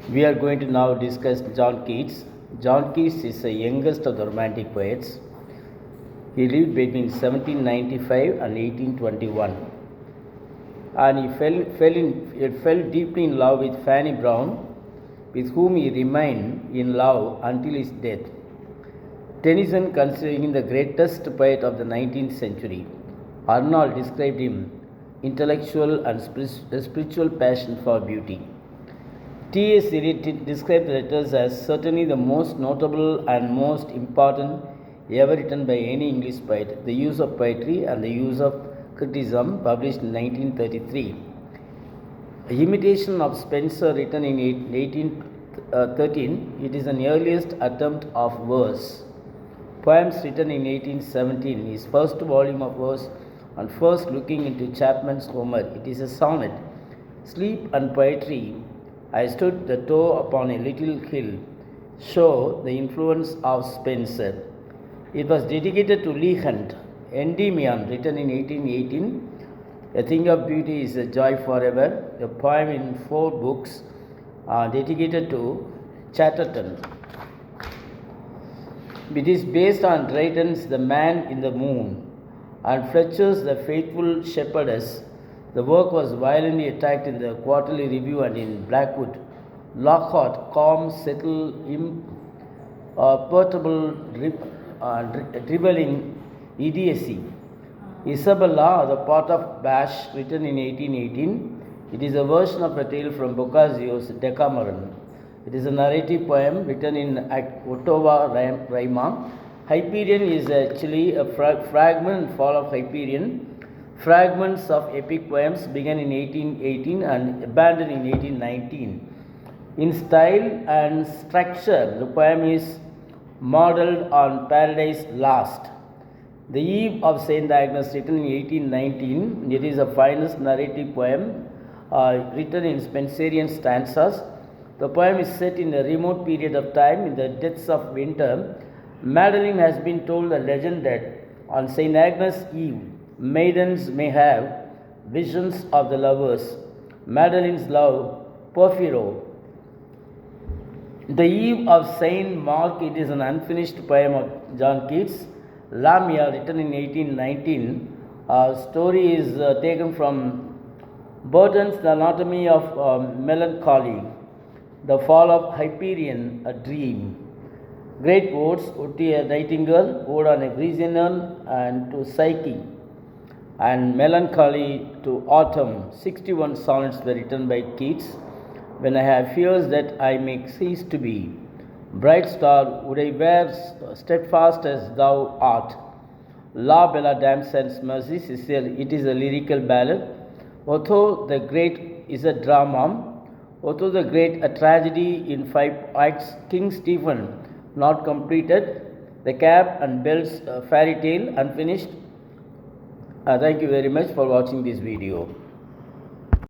We are going to now discuss John Keats. John Keats is the youngest of the Romantic poets. He lived between 1795 and 1821, and he fell deeply in love with Fanny Brown, with whom he remained in love until his death. Tennyson, considering him the greatest poet of the 19th century, Arnold described him intellectual and spiritual passion for beauty. T.S. Eliot described the letters as certainly the most notable and most important ever written by any English poet. The Use of Poetry and the Use of Criticism, published in 1933. A Imitation of Spenser, written in 1813, it is an earliest attempt of verse. Poems, written in 1817, his first volume of verse, and first looking into Chapman's Homer. It is a sonnet. Sleep and Poetry. I stood the toe upon a little hill, show the influence of Spenser. It was dedicated to Leigh Hunt. Endymion, written in 1818. A Thing of Beauty is a Joy Forever, a poem in 4 books, dedicated to Chatterton. It is based on Drayton's The Man in the Moon and Fletcher's The Faithful Shepherdess. The work was violently attacked in the Quarterly Review and in Blackwood. Lockhart, calm, settled, imperturbable, dribbling idiocy. Isabella, The Pot of Bash, written in 1818. It is a version of a tale from Boccaccio's Decameron. It is a narrative poem written in Ottava Rima. Hyperion is actually a fragment and fall of Hyperion. Fragments of epic poems began in 1818 and abandoned in 1819. In style and structure, the poem is modeled on Paradise Lost. The Eve of St. Agnes, written in 1819, it is the finest narrative poem written in Spenserian stanzas. The poem is set in a remote period of time in the depths of winter. Madeline has been told the legend that on St. Agnes' Eve, maidens may have visions of the lovers. Madeline's love, Porphyro. The Eve of Saint Mark, it is an unfinished poem of John Keats. Lamia, written in 1819. Story is taken from Burton's The Anatomy of Melancholy. The Fall of Hyperion, a Dream. Great Odes, Ode to a Nightingale, Ode on a Grecian and to Psyche, and Melancholy to Autumn. 61 sonnets were written by Keats. When I have fears that I may cease to be, bright star, would I wear steadfast as thou art. La Bella Dame sans Mercy, it is a lyrical ballad. Otho the Great is a drama. Otho the Great, a tragedy in 5 acts. King Stephen, not completed. The Cap and Bells, fairy tale, unfinished. Thank you very much for watching this video.